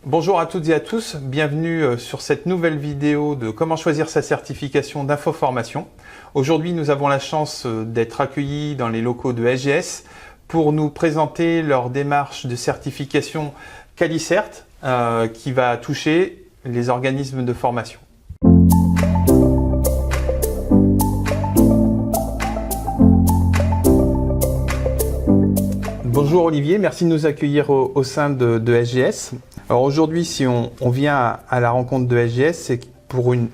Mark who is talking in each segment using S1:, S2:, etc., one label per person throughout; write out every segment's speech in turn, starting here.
S1: Bonjour à toutes et à tous, bienvenue sur cette nouvelle vidéo de comment choisir sa certification d'infoformation. Aujourd'hui, nous avons la chance d'être accueillis dans les locaux de SGS pour nous présenter leur démarche de certification Calicert qui va toucher les organismes de formation. Bonjour Olivier, merci de nous accueillir au sein de SGS. Alors aujourd'hui, si on vient à la rencontre de SGS, c'est pour une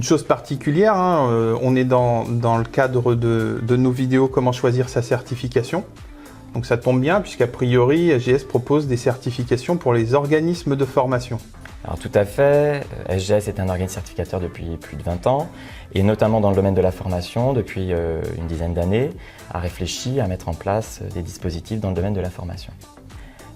S1: chose particulière. On est dans le cadre de nos vidéos comment choisir sa certification. Donc ça tombe bien puisqu'a priori, SGS propose des certifications pour les organismes de formation.
S2: Alors tout à fait, SGS est un organisme certificateur depuis plus de 20 ans et notamment dans le domaine de la formation depuis une dizaine d'années, a réfléchi à mettre en place des dispositifs dans le domaine de la formation.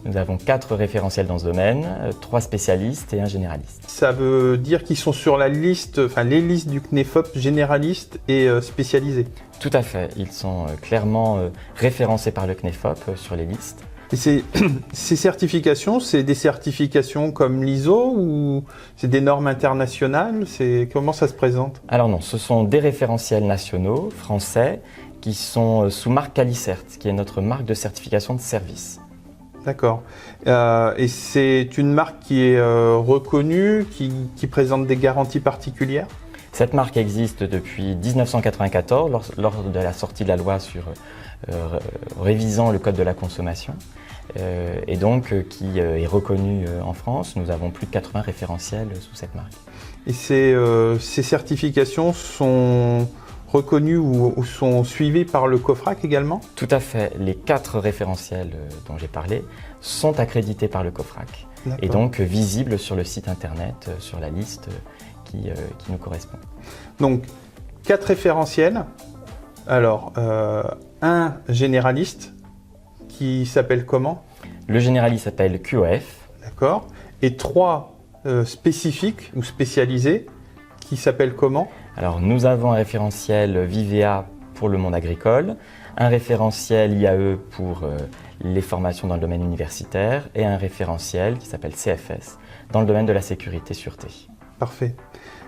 S2: Nous avons 4 référentiels dans ce domaine, 3 spécialistes et un généraliste.
S1: Ça veut dire qu'ils sont sur la liste, les listes du CNEFOP généraliste et spécialisés.
S2: Tout à fait, ils sont clairement référencés par le CNEFOP sur les listes.
S1: Et ces certifications, c'est des certifications comme l'ISO ou c'est des normes internationales? Comment ça se présente?
S2: Alors non, ce sont des référentiels nationaux, français, qui sont sous marque Calicert, qui est notre marque de certification de service.
S1: D'accord. Et c'est une marque qui est reconnue, qui présente des garanties particulières?
S2: Cette marque existe depuis 1994, lors de la sortie de la loi sur révisant le code de la consommation, et donc qui est reconnue en France. Nous avons plus de 80 référentiels sous cette marque.
S1: Et ces certifications sont reconnues ou sont suivies par le COFRAC également?
S2: Tout à fait. Les 4 référentiels dont j'ai parlé sont accrédités par le COFRAC et donc visibles sur le site internet, sur la liste qui nous correspond.
S1: Donc 4 référentiels. Alors, un généraliste qui s'appelle comment?
S2: Le généraliste s'appelle QOF.
S1: D'accord. Et 3 spécifiques ou spécialisés qui s'appellent comment?
S2: Alors, nous avons un référentiel Vivea pour le monde agricole, un référentiel IAE pour les formations dans le domaine universitaire et un référentiel qui s'appelle CFS dans le domaine de la sécurité-sûreté.
S1: Parfait.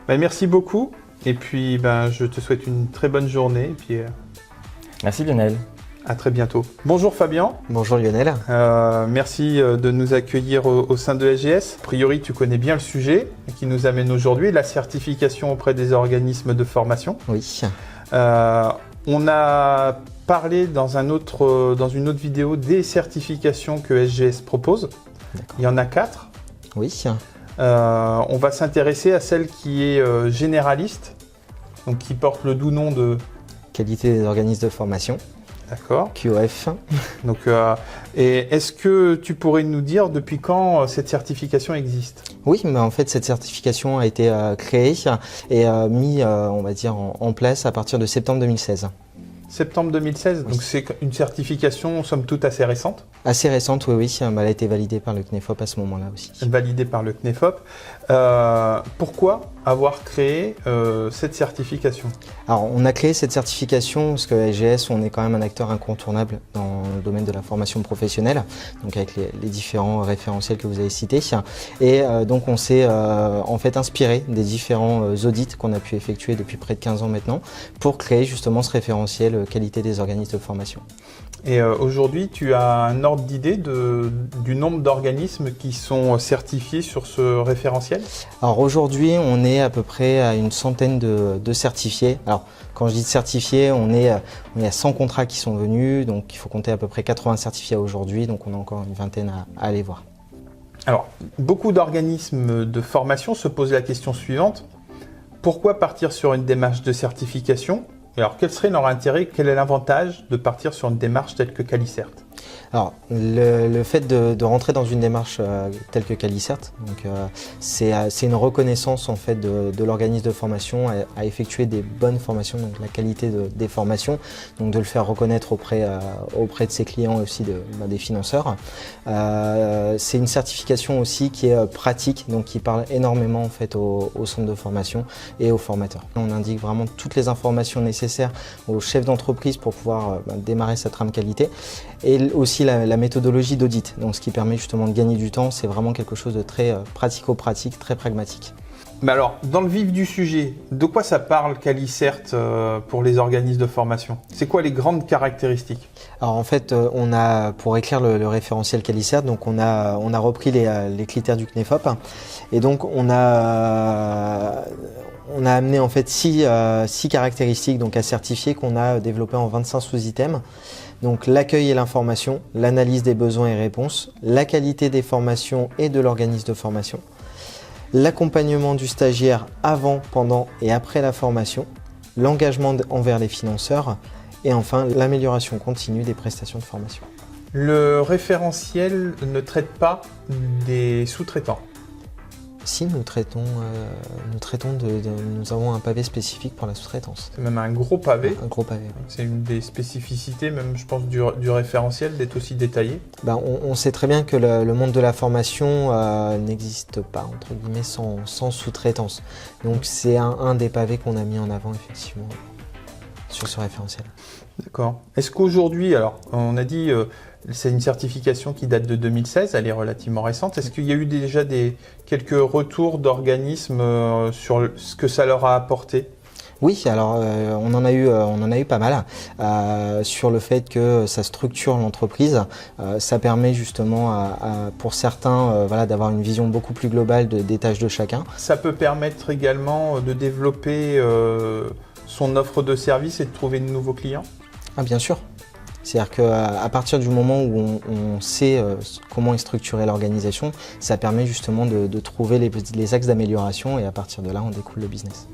S1: Merci beaucoup et puis je te souhaite une très bonne journée. Et puis,
S2: merci Lionel.
S1: À très bientôt. Bonjour Fabien.
S3: Bonjour Lionel.
S1: Merci de nous accueillir au sein de SGS. A priori, tu connais bien le sujet qui nous amène aujourd'hui, la certification auprès des organismes de formation.
S3: Oui.
S1: On a parlé dans une autre vidéo des certifications que SGS propose. Il y en a 4.
S3: Oui.
S1: On va s'intéresser à celle qui est généraliste, donc qui porte le doux nom de
S3: qualité des organismes de formation.
S1: D'accord.
S3: QOF.
S1: Donc, et est-ce que tu pourrais nous dire depuis quand cette certification existe?
S3: Oui, mais en fait cette certification a été créée et mise, on va dire, en place à partir de septembre 2016.
S1: Septembre 2016, oui. Donc c'est une certification somme toute assez récente? Assez récente,
S3: oui. Elle a été validée par le CNEFOP à ce moment-là aussi.
S1: Validée par le CNEFOP. Pourquoi avoir créé cette certification?
S3: Alors, on a créé cette certification parce que SGS, on est quand même un acteur incontournable dans le domaine de la formation professionnelle, donc avec les différents référentiels que vous avez cités. Et donc, on s'est en fait inspiré des différents audits qu'on a pu effectuer depuis près de 15 ans maintenant pour créer justement ce référentiel qualité des organismes de formation.
S1: Et aujourd'hui, tu as un ordre d'idée du nombre d'organismes qui sont certifiés sur ce référentiel?
S3: Alors aujourd'hui, on est à peu près à une centaine de certifiés. Alors quand je dis certifiés, on est à 100 contrats qui sont venus, donc il faut compter à peu près 80 certifiés aujourd'hui, donc on a encore une vingtaine à aller voir.
S1: Alors, beaucoup d'organismes de formation se posent la question suivante. Pourquoi partir sur une démarche de certification? Alors, quel serait leur intérêt? Quel est l'avantage de partir sur une démarche telle que Calicert?
S3: Alors, le fait de rentrer dans une démarche telle que Calicert, c'est une reconnaissance en fait de l'organisme de formation à effectuer des bonnes formations, donc la qualité des formations, donc de le faire reconnaître auprès de ses clients et aussi des financeurs. C'est une certification aussi qui est pratique, donc qui parle énormément en fait au centre de formation et aux formateurs. On indique vraiment toutes les informations nécessaires aux chefs d'entreprise pour pouvoir démarrer sa trame qualité. Et c'est aussi la méthodologie d'audit. Donc ce qui permet justement de gagner du temps, c'est vraiment quelque chose de très pratico-pratique, très pragmatique.
S1: Mais alors, dans le vif du sujet, de quoi ça parle Calicert pour les organismes de formation? C'est quoi les grandes caractéristiques?
S3: Alors en fait, pour écrire le référentiel Calicert, donc on a repris les critères du CNEFOP et donc on a amené en fait 6 caractéristiques donc à certifier qu'on a développées en 25 sous-items. Donc l'accueil et l'information, l'analyse des besoins et réponses, la qualité des formations et de l'organisme de formation, l'accompagnement du stagiaire avant, pendant et après la formation, l'engagement envers les financeurs et enfin l'amélioration continue des prestations de formation.
S1: Le référentiel ne traite pas des sous-traitants.
S3: Si, nous avons un pavé spécifique pour la sous-traitance.
S1: C'est même un gros pavé.
S3: Un gros pavé, oui.
S1: C'est une des spécificités, même je pense, du référentiel, d'être aussi détaillé.
S3: On sait très bien que le monde de la formation n'existe pas, entre guillemets, sans sous-traitance. Donc c'est un des pavés qu'on a mis en avant, effectivement, sur ce référentiel.
S1: D'accord. Est-ce qu'aujourd'hui, alors on a dit, c'est une certification qui date de 2016, elle est relativement récente. Est-ce qu'il y a eu déjà quelques retours d'organismes sur ce que ça leur a apporté?
S3: Oui, alors on en a eu pas mal sur le fait que ça structure l'entreprise. Ça permet justement pour certains d'avoir une vision beaucoup plus globale des tâches de chacun.
S1: Ça peut permettre également de développer son offre de service et de trouver de nouveaux clients?
S3: Ah, bien sûr. C'est-à-dire qu'à partir du moment où on sait comment est structurée l'organisation, ça permet justement de trouver les axes d'amélioration et à partir de là, on découle le business.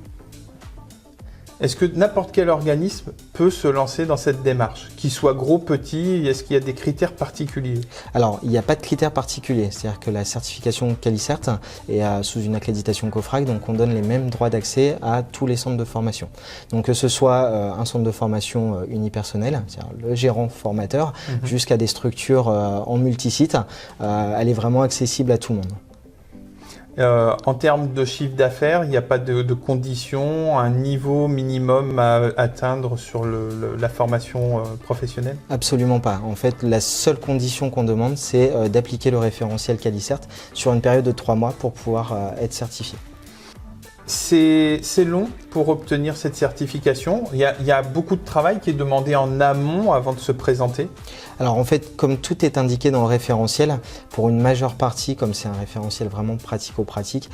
S1: Est-ce que n'importe quel organisme peut se lancer dans cette démarche? Qu'il soit gros, petit, est-ce qu'il y a des critères particuliers?
S3: Alors, il n'y a pas de critères particuliers. C'est-à-dire que la certification Calicert est sous une accréditation COFRAC, donc on donne les mêmes droits d'accès à tous les centres de formation. Donc que ce soit un centre de formation unipersonnel, c'est-à-dire le gérant formateur, jusqu'à des structures en multisite, elle est vraiment accessible à tout le monde.
S1: En termes de chiffre d'affaires, il n'y a pas de conditions, un niveau minimum à atteindre sur la formation professionnelle?
S3: Absolument pas. En fait, la seule condition qu'on demande, c'est d'appliquer le référentiel Calicert sur une période de 3 mois pour pouvoir être certifié.
S1: C'est long pour obtenir cette certification. Il y a beaucoup de travail qui est demandé en amont avant de se présenter.
S3: Alors en fait, comme tout est indiqué dans le référentiel, pour une majeure partie, comme c'est un référentiel vraiment pratico-pratique,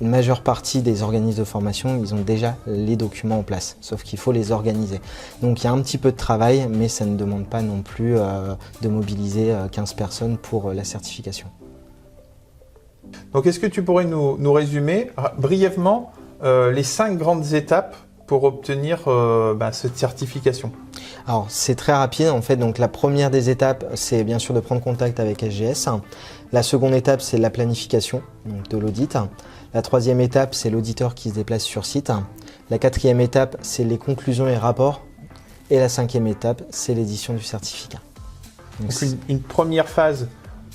S3: une majeure partie des organismes de formation, ils ont déjà les documents en place, sauf qu'il faut les organiser. Donc il y a un petit peu de travail, mais ça ne demande pas non plus de mobiliser 15 personnes pour la certification.
S1: Donc est-ce que tu pourrais nous résumer brièvement les 5 grandes étapes pour obtenir cette certification?
S3: Alors c'est très rapide en fait, donc la première des étapes c'est bien sûr de prendre contact avec SGS. La seconde étape c'est la planification donc de l'audit. La troisième étape c'est l'auditeur qui se déplace sur site. La quatrième étape c'est les conclusions et rapports. Et la cinquième étape c'est l'édition du certificat.
S1: Donc une première phase,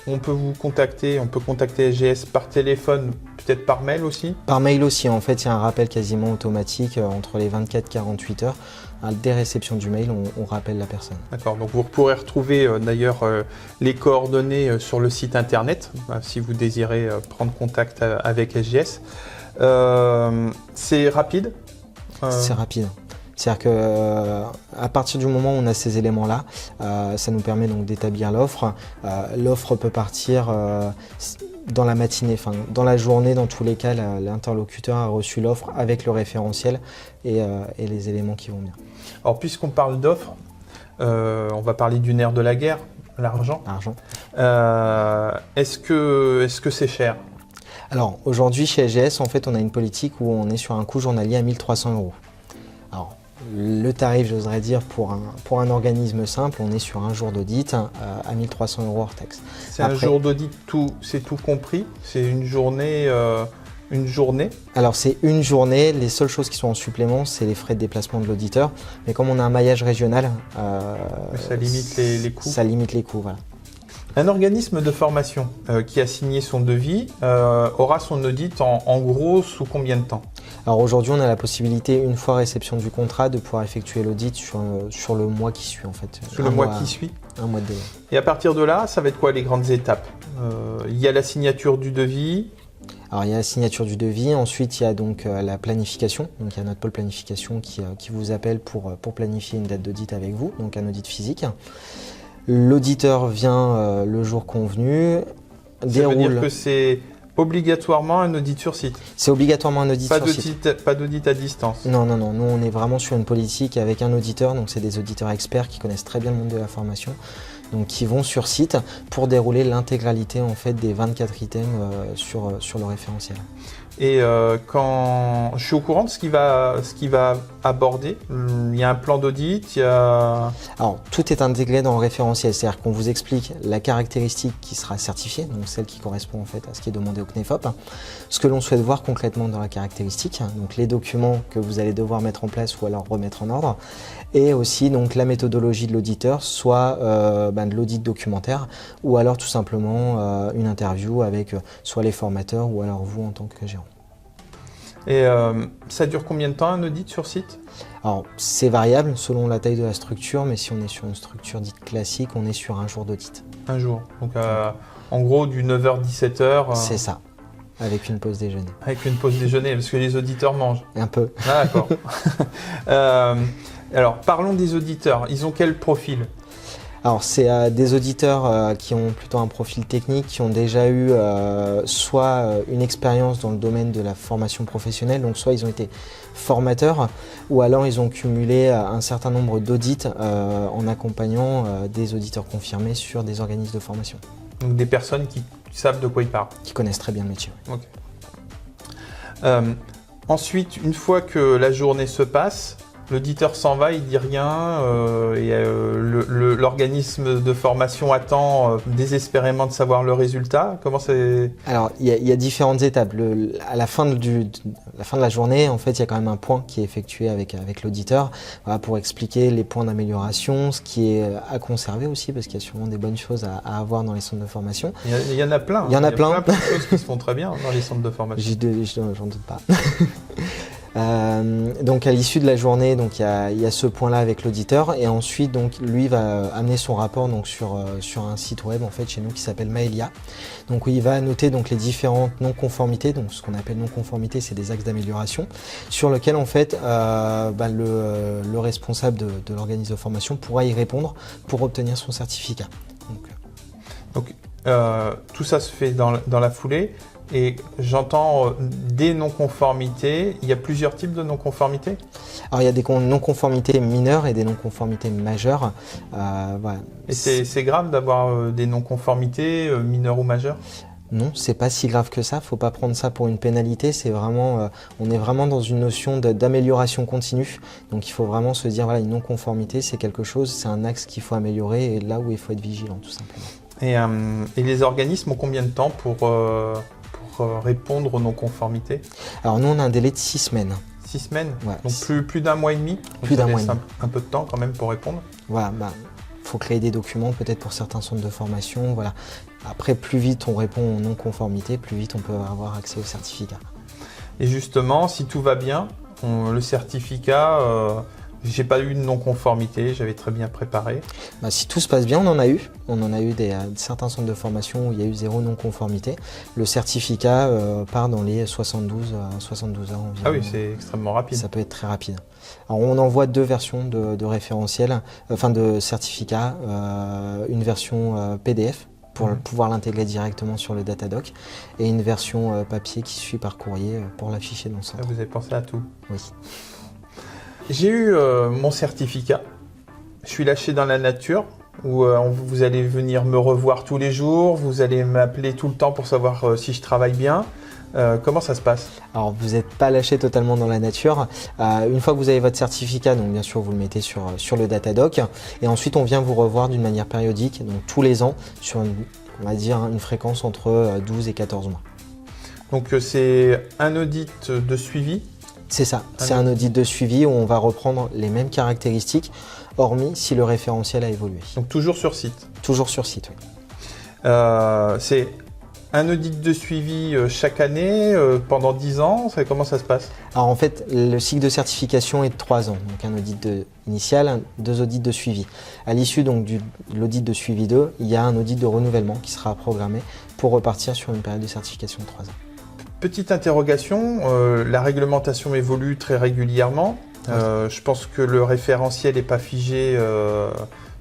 S1: on peut contacter SGS par téléphone, peut-être par mail aussi?
S3: Par mail aussi, en fait il y a un rappel quasiment automatique entre les 24 et 48 heures. Dès réception du mail, on rappelle la personne. D'accord,
S1: donc vous pourrez retrouver d'ailleurs les coordonnées sur le site internet si vous désirez prendre contact avec SGS. C'est rapide?
S3: C'est rapide. C'est-à-dire qu'à partir du moment où on a ces éléments-là, ça nous permet donc d'établir l'offre. L'offre peut partir dans la matinée, enfin dans la journée, dans tous les cas, l'interlocuteur a reçu l'offre avec le référentiel et les éléments qui vont bien.
S1: Alors puisqu'on parle d'offres, on va parler du nerf de la guerre, l'argent.
S3: L'argent.
S1: Est-ce que c'est cher?
S3: Alors aujourd'hui chez SGS, en fait, on a une politique où on est sur un coût journalier à 1 300 €. Alors, le tarif, j'oserais dire, pour un organisme simple, on est sur un jour d'audit à 1 300 € hors taxe.
S1: C'est un jour d'audit, c'est tout compris? C'est une journée
S3: Alors c'est une journée, les seules choses qui sont en supplément, c'est les frais de déplacement de l'auditeur. Mais comme on a un maillage régional,
S1: ça limite les coûts?
S3: Ça limite les coûts, voilà.
S1: Un organisme de formation qui a signé son devis aura son audit en gros sous combien de temps?
S3: Alors aujourd'hui, on a la possibilité, une fois réception du contrat, de pouvoir effectuer l'audit sur le mois qui suit en fait.
S1: Sur le mois qui suit.
S3: Un mois de délai.
S1: Et à partir de là, ça va être quoi les grandes étapes? Il y a la signature du devis.
S3: Alors il y a la signature du devis, ensuite il y a donc la planification. Donc il y a notre pôle planification qui vous appelle pour planifier une date d'audit avec vous, donc un audit physique. L'auditeur vient le jour convenu, déroule.
S1: Ça veut dire que c'est obligatoirement un audit sur site.
S3: C'est obligatoirement un audit sur site.
S1: Pas d'audit à distance.
S3: Non, non, non. Nous, on est vraiment sur une politique avec un auditeur. Donc, c'est des auditeurs experts qui connaissent très bien le monde de la formation. Donc, qui vont sur site pour dérouler l'intégralité en fait des 24 items sur le référentiel.
S1: Et quand je suis au courant de ce qu'il va aborder, il y a un plan d'audit, il y a...
S3: Alors, tout est intégré dans le référentiel, c'est-à-dire qu'on vous explique la caractéristique qui sera certifiée, donc celle qui correspond en fait à ce qui est demandé au CNEFOP, ce que l'on souhaite voir concrètement dans la caractéristique, donc les documents que vous allez devoir mettre en place ou alors remettre en ordre, et aussi donc la méthodologie de l'auditeur, soit de l'audit documentaire, ou alors tout simplement une interview avec soit les formateurs ou alors vous en tant que gérant.
S1: Et ça dure combien de temps un audit sur site?
S3: Alors c'est variable selon la taille de la structure, mais si on est sur une structure dite classique, on est sur un jour d'audit.
S1: Un jour, donc en gros du 9h-17h.
S3: C'est ça, avec une pause déjeuner.
S1: Avec une pause déjeuner, parce que les auditeurs mangent.
S3: Un peu.
S1: Ah, d'accord. Alors parlons des auditeurs, ils ont quel profil?
S3: Alors c'est des auditeurs qui ont plutôt un profil technique, qui ont déjà eu soit une expérience dans le domaine de la formation professionnelle, donc soit ils ont été formateurs, ou alors ils ont cumulé un certain nombre d'audits en accompagnant des auditeurs confirmés sur des organismes de formation.
S1: Donc des personnes qui savent de quoi ils parlent.
S3: Qui connaissent très bien le métier. Oui.
S1: Okay. Ensuite, une fois que la journée se passe, l'auditeur s'en va, il dit rien, l'organisme de formation attend désespérément de savoir le résultat. Comment c'est?
S3: Alors, il y a différentes étapes. À la fin de la journée, en fait, il y a quand même un point qui est effectué avec l'auditeur, voilà, pour expliquer les points d'amélioration, ce qui est à conserver aussi, parce qu'il y a sûrement des bonnes choses à avoir dans les centres de formation.
S1: Il y en a plein.
S3: Il y en a plein.
S1: Plein de choses qui se font très bien dans les centres de formation.
S3: J'en doute pas. Donc à l'issue de la journée, donc il y a ce point-là avec l'auditeur, et ensuite donc lui va amener son rapport donc sur un site web en fait chez nous qui s'appelle Maelia. Donc où il va noter donc les différentes non-conformités. Donc ce qu'on appelle non-conformité, c'est des axes d'amélioration sur lequel en fait le responsable de l'organisme de formation pourra y répondre pour obtenir son certificat.
S1: Donc tout ça se fait dans la foulée. Et j'entends des non-conformités. Il y a plusieurs types de non-conformités?
S3: Alors il y a des non-conformités mineures et des non-conformités majeures. Voilà.
S1: Et c'est grave d'avoir des non-conformités mineures ou majeures?
S3: Non, c'est pas si grave que ça. Faut pas prendre ça pour une pénalité. C'est vraiment, on est vraiment dans une notion d'amélioration continue. Donc il faut vraiment se dire, voilà, une non-conformité, c'est quelque chose, c'est un axe qu'il faut améliorer et là où il faut être vigilant, tout simplement.
S1: Et les organismes ont combien de temps pour répondre aux non-conformités?
S3: Alors nous, on a un délai de 6 semaines.
S1: 6 semaines?
S3: Ouais.
S1: Donc plus d'un mois et demi?
S3: Plus d'un mois et demi.
S1: Un peu de temps quand même pour répondre?
S3: Voilà, faut créer des documents peut-être pour certains centres de formation. Voilà. Après, plus vite on répond aux non-conformités, plus vite on peut avoir accès au certificat.
S1: Et justement, si tout va bien, le certificat... j'ai pas eu de non-conformité, j'avais très bien préparé.
S3: Si tout se passe bien, on en a eu. On en a eu certains centres de formation où il y a eu 0 non-conformité. Le certificat part dans les 72 heures environ.
S1: Ah oui, c'est extrêmement rapide.
S3: Ça peut être très rapide. Alors on envoie 2 versions de référentiel, enfin de certificat, une version PDF pour pouvoir l'intégrer directement sur le Datadoc et une version papier qui suit par courrier pour l'afficher dans le centre.
S1: Ah, vous avez pensé à tout?
S3: Oui.
S1: J'ai eu mon certificat. Je suis lâché dans la nature où vous allez venir me revoir tous les jours, vous allez m'appeler tout le temps pour savoir si je travaille bien. Comment ça se passe? Alors
S3: vous n'êtes pas lâché totalement dans la nature. Une fois que vous avez votre certificat, donc bien sûr vous le mettez sur le Datadoc et ensuite on vient vous revoir d'une manière périodique, donc tous les ans sur on va dire une fréquence entre 12 et 14 mois.
S1: Donc c'est un audit de suivi?
S3: C'est ça, c'est un audit de suivi où on va reprendre les mêmes caractéristiques, hormis si le référentiel a évolué.
S1: Donc toujours sur site?
S3: Toujours sur site, oui.
S1: C'est un audit de suivi chaque année, pendant 10 ans, comment ça se passe?
S3: Alors en fait, le cycle de certification est de 3 ans, donc un audit initial, 2 audits de suivi. À l'issue donc de l'audit de suivi 2, il y a un audit de renouvellement qui sera programmé pour repartir sur une période de certification de 3 ans.
S1: Petite interrogation, la réglementation évolue très régulièrement. Je pense que le référentiel n'est pas figé,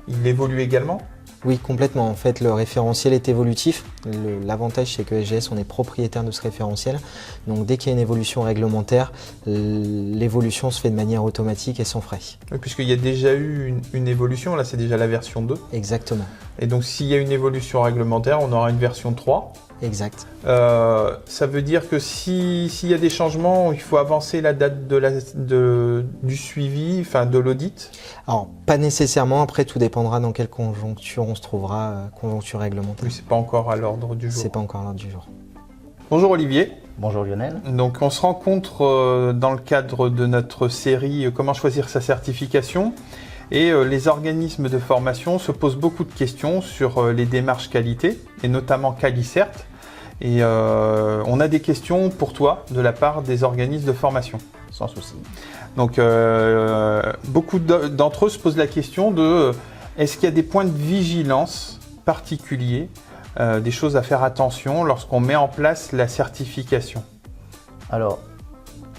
S1: il évolue également.
S3: Oui, complètement. En fait, le référentiel est évolutif. L'avantage, c'est que SGS, on est propriétaire de ce référentiel. Donc, dès qu'il y a une évolution réglementaire, l'évolution se fait de manière automatique et sans frais.
S1: Oui, puisqu'il y a déjà eu une évolution, là c'est déjà la version 2.
S3: Exactement.
S1: Et donc s'il y a une évolution réglementaire, on aura une version 3.
S3: Exact.
S1: Ça veut dire que s'il y a des changements, il faut avancer la date du suivi, enfin de l'audit?
S3: Alors, pas nécessairement. Après, tout dépendra dans quelle conjoncture on se trouvera, conjoncture réglementaire.
S1: Oui, c'est pas encore à l'ordre du jour.
S3: C'est pas encore à l'ordre du jour.
S1: Bonjour Olivier.
S4: Bonjour Lionel.
S1: Donc on se rencontre dans le cadre de notre série Comment choisir sa certification. Et les organismes de formation se posent beaucoup de questions sur les démarches qualité, et notamment Qualicert. Et on a des questions pour toi de la part des organismes de formation.
S4: Sans souci.
S1: Donc beaucoup d'entre eux se posent la question de est-ce qu'il y a des points de vigilance particuliers, des choses à faire attention lorsqu'on met en place la certification?
S4: Alors,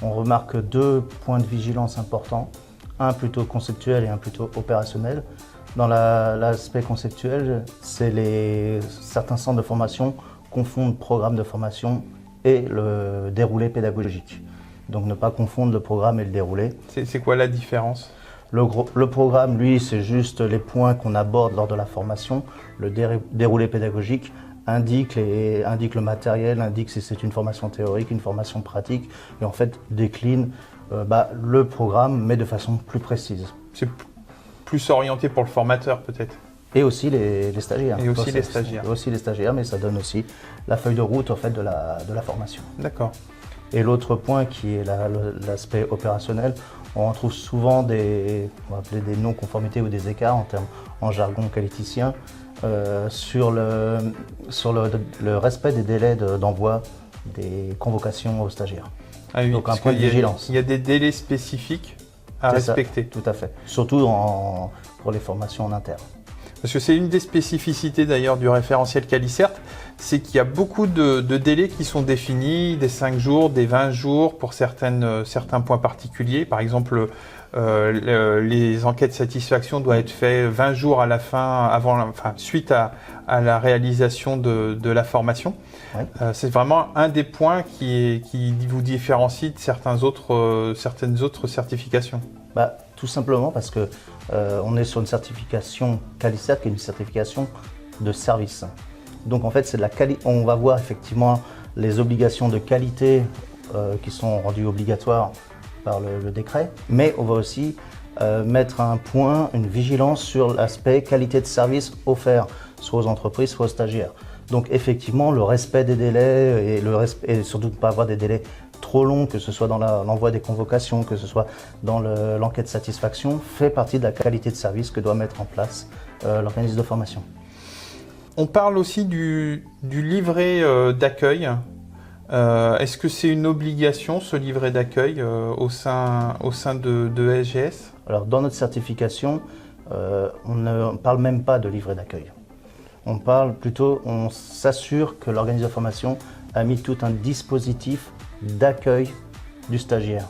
S4: on remarque 2 points de vigilance importants. Un plutôt conceptuel et un plutôt opérationnel. Dans l'aspect conceptuel, c'est certains centres de formation confondent programme de formation et le déroulé pédagogique. Donc ne pas confondre le programme et le déroulé.
S1: C'est quoi la différence?
S4: Le programme, lui, c'est juste les points qu'on aborde lors de la formation. Le déroulé pédagogique indique le matériel, indique si c'est une formation théorique, une formation pratique, et en fait décline le programme, mais de façon plus précise.
S1: C'est plus orienté pour le formateur peut-être?
S4: Et aussi les stagiaires.
S1: Et aussi les stagiaires.
S4: Et aussi les stagiaires, mais ça donne aussi la feuille de route en fait, de la formation.
S1: D'accord.
S4: Et l'autre point qui est l'aspect opérationnel, on retrouve souvent on va appeler des non-conformités ou des écarts en jargon qualiticien sur le respect des délais d'envoi des convocations aux stagiaires.
S1: Ah oui,
S4: donc un point de vigilance.
S1: Il y a des délais spécifiques à respecter.
S4: Ça, tout à fait. Surtout pour les formations en interne.
S1: Parce que c'est une des spécificités d'ailleurs du référentiel Qualicert, c'est qu'il y a beaucoup de délais qui sont définis, des 5 jours, des 20 jours pour certains points particuliers. Par exemple, les enquêtes de satisfaction doivent être faites 20 jours à la fin, suite à la réalisation de la formation. Ouais. C'est vraiment un des points qui vous différencie de certaines autres certifications.
S4: Tout simplement parce que on est sur une certification Qualicert qui est une certification de service. Donc en fait, on va voir effectivement les obligations de qualité qui sont rendues obligatoires par le décret, mais on va aussi mettre un point, une vigilance sur l'aspect qualité de service offert, soit aux entreprises, soit aux stagiaires. Donc effectivement, le respect des délais et surtout ne pas avoir des délais trop longs, que ce soit dans l'envoi des convocations, que ce soit dans l'enquête de satisfaction, fait partie de la qualité de service que doit mettre en place l'organisme de formation.
S1: On parle aussi du livret d'accueil. Est-ce que c'est une obligation, ce livret d'accueil, au sein de SGS?
S4: Alors, dans notre certification, on ne parle même pas de livret d'accueil. On s'assure que l'organisme de formation a mis tout un dispositif d'accueil du stagiaire.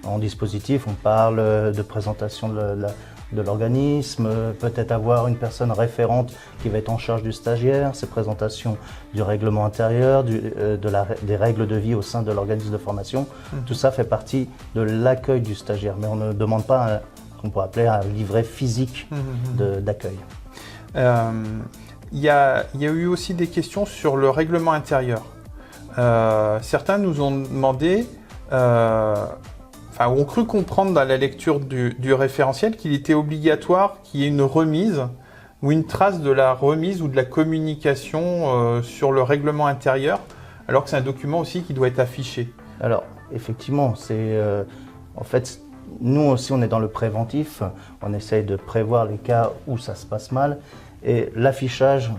S4: En dispositif, on parle de présentation de l'organisme, peut-être avoir une personne référente qui va être en charge du stagiaire, ses présentations du règlement intérieur, des règles de vie au sein de l'organisme de formation. Tout ça fait partie de l'accueil du stagiaire, mais on ne demande pas ce qu'on pourrait appeler un livret physique d'accueil.
S1: Il y a eu aussi des questions sur le règlement intérieur. Certains nous ont demandé, ont cru comprendre dans la lecture du référentiel qu'il était obligatoire qu'il y ait une remise ou une trace de la remise ou de la communication sur le règlement intérieur, alors que c'est un document aussi qui doit être affiché.
S4: Alors, effectivement, en fait, nous aussi on est dans le préventif, on essaye de prévoir les cas où ça se passe mal, et l'affichage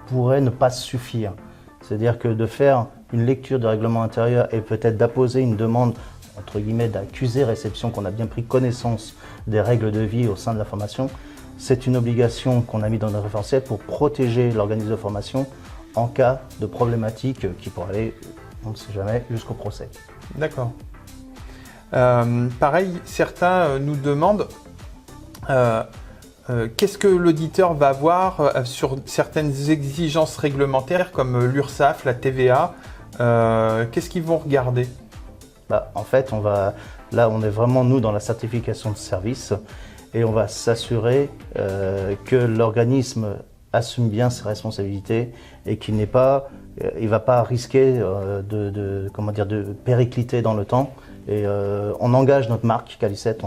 S4: pourrait ne pas suffire. C'est-à-dire que de faire une lecture du règlement intérieur et peut-être d'apposer une demande, entre guillemets, d'accusé réception, qu'on a bien pris connaissance des règles de vie au sein de la formation, c'est une obligation qu'on a mis dans le référentiel pour protéger l'organisme de formation en cas de problématique qui pourrait aller, on ne sait jamais, jusqu'au procès.
S1: D'accord. Pareil, certains nous demandent qu'est-ce que l'auditeur va avoir sur certaines exigences réglementaires comme l'URSSAF, la TVA, qu'est-ce qu'ils vont regarder?
S4: En fait, là, on est vraiment, nous, dans la certification de service et on va s'assurer que l'organisme assume bien ses responsabilités et qu'il ne va pas risquer de péricliter dans le temps. Et on engage notre marque Cali7,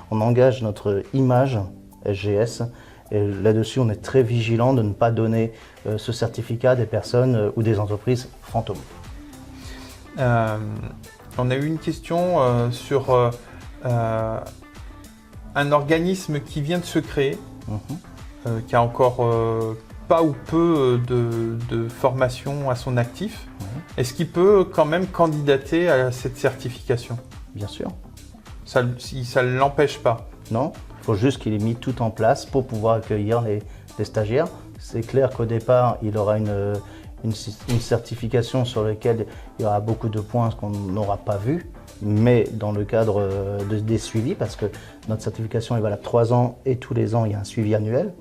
S4: on engage notre image SGS. Et là-dessus, on est très vigilant de ne pas donner ce certificat à des personnes ou des entreprises fantômes.
S1: On a eu une question sur un organisme qui vient de se créer, qui a encore pas ou peu de formation à son actif. Est-ce qu'il peut quand même candidater à cette certification?
S4: Bien sûr.
S1: Ça ne l'empêche pas?
S4: Non, il faut juste qu'il ait mis tout en place pour pouvoir accueillir les stagiaires. C'est clair qu'au départ, il aura une certification sur laquelle il y aura beaucoup de points qu'on n'aura pas vus, mais dans le cadre des suivis, parce que notre certification est valable 3 ans et tous les ans, il y a un suivi annuel.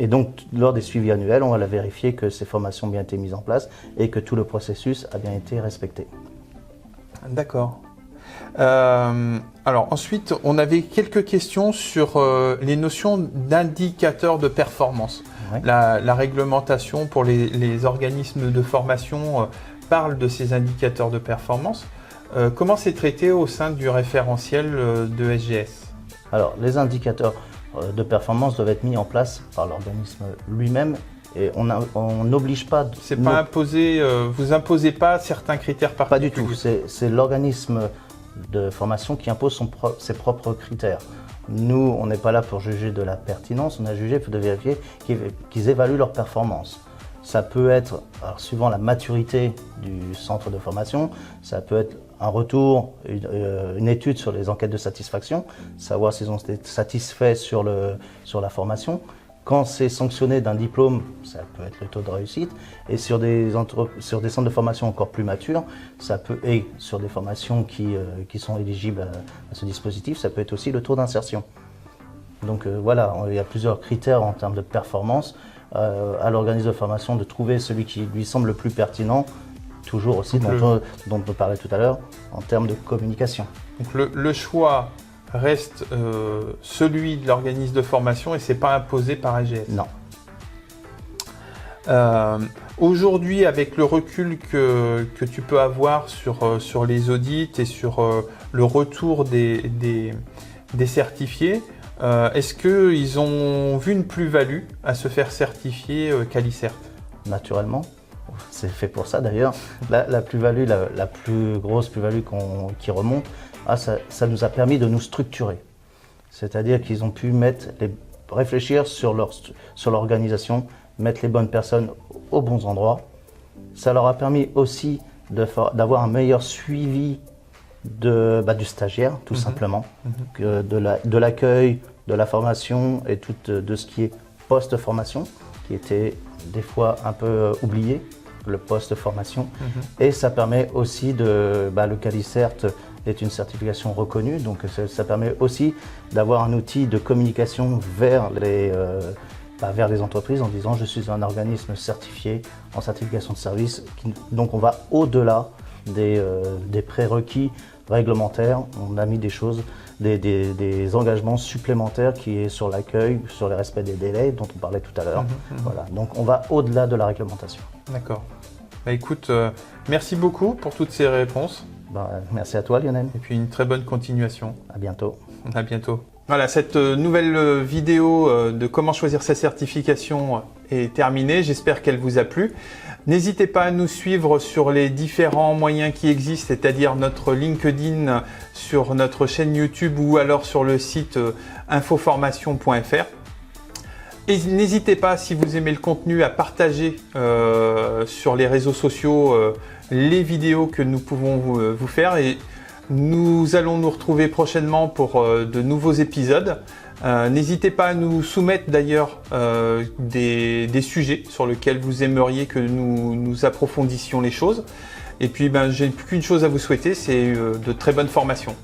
S4: Et donc, lors des suivis annuels, on va vérifier que ces formations ont bien été mises en place et que tout le processus a bien été respecté.
S1: D'accord. Alors ensuite, on avait quelques questions sur les notions d'indicateurs de performance.
S4: Ouais.
S1: La réglementation pour les organismes de formation parle de ces indicateurs de performance. Comment c'est traité au sein du référentiel de SGS?
S4: Alors, les indicateurs de performance doivent être mis en place par l'organisme lui-même et on n'oblige pas.
S1: C'est pas imposé, vous imposez pas certains critères particuliers?
S4: Pas du tout, c'est l'organisme de formation qui impose ses propres critères. Nous, on n'est pas là pour juger de la pertinence, on a jugé de vérifier qu'ils évaluent leur performance. Ça peut être, alors, suivant la maturité du centre de formation, ça peut être un retour, une étude sur les enquêtes de satisfaction, savoir s'ils ont été satisfaits sur la formation. Quand c'est sanctionné d'un diplôme, ça peut être le taux de réussite. Et sur des centres de formation encore plus matures, et sur des formations qui sont éligibles à ce dispositif, ça peut être aussi le taux d'insertion. Donc voilà, il y a plusieurs critères en termes de performance. À l'organisme de formation de trouver celui qui lui semble le plus pertinent, toujours aussi dont on parlait tout à l'heure, en termes de communication.
S1: Donc le choix reste celui de l'organisme de formation et c'est pas imposé par SGS.
S4: Non.
S1: Aujourd'hui, avec le recul que tu peux avoir sur les audits et sur le retour des certifiés, est-ce qu'ils ont vu une plus-value à se faire certifier Cali7?
S4: Naturellement, c'est fait pour ça d'ailleurs. La plus-value, la plus grosse plus-value qui remonte, ça nous a permis de nous structurer. C'est-à-dire qu'ils ont pu réfléchir sur l'organisation, mettre les bonnes personnes aux bons endroits. Ça leur a permis aussi d'avoir un meilleur suivi du stagiaire, tout simplement, de l'accueil, de la formation et de ce qui est post-formation, qui était des fois un peu oublié, le post-formation. Et ça permet aussi le Cali7 est une certification reconnue, donc ça permet aussi d'avoir un outil de communication vers les entreprises en disant je suis un organisme certifié en certification de service. Donc on va au-delà des prérequis réglementaires, on a mis des choses, des engagements supplémentaires qui est sur l'accueil, sur le respect des délais dont on parlait tout à l'heure. Voilà. Donc on va au-delà de la réglementation.
S1: D'accord. Écoute, merci beaucoup pour toutes ces réponses.
S4: Merci à toi Lionel.
S1: Et puis une très bonne continuation.
S4: À bientôt.
S1: À bientôt. Voilà, cette nouvelle vidéo de comment choisir sa certification est terminée. J'espère qu'elle vous a plu. N'hésitez pas à nous suivre sur les différents moyens qui existent, c'est-à-dire notre LinkedIn, sur notre chaîne YouTube ou alors sur le site infoformation.fr. Et n'hésitez pas, si vous aimez le contenu, à partager sur les réseaux sociaux les vidéos que nous pouvons vous faire. Et nous allons nous retrouver prochainement pour de nouveaux épisodes. N'hésitez pas à nous soumettre d'ailleurs des sujets sur lesquels vous aimeriez que nous approfondissions les choses. Et puis, j'ai plus qu'une chose à vous souhaiter, c'est de très bonnes formations.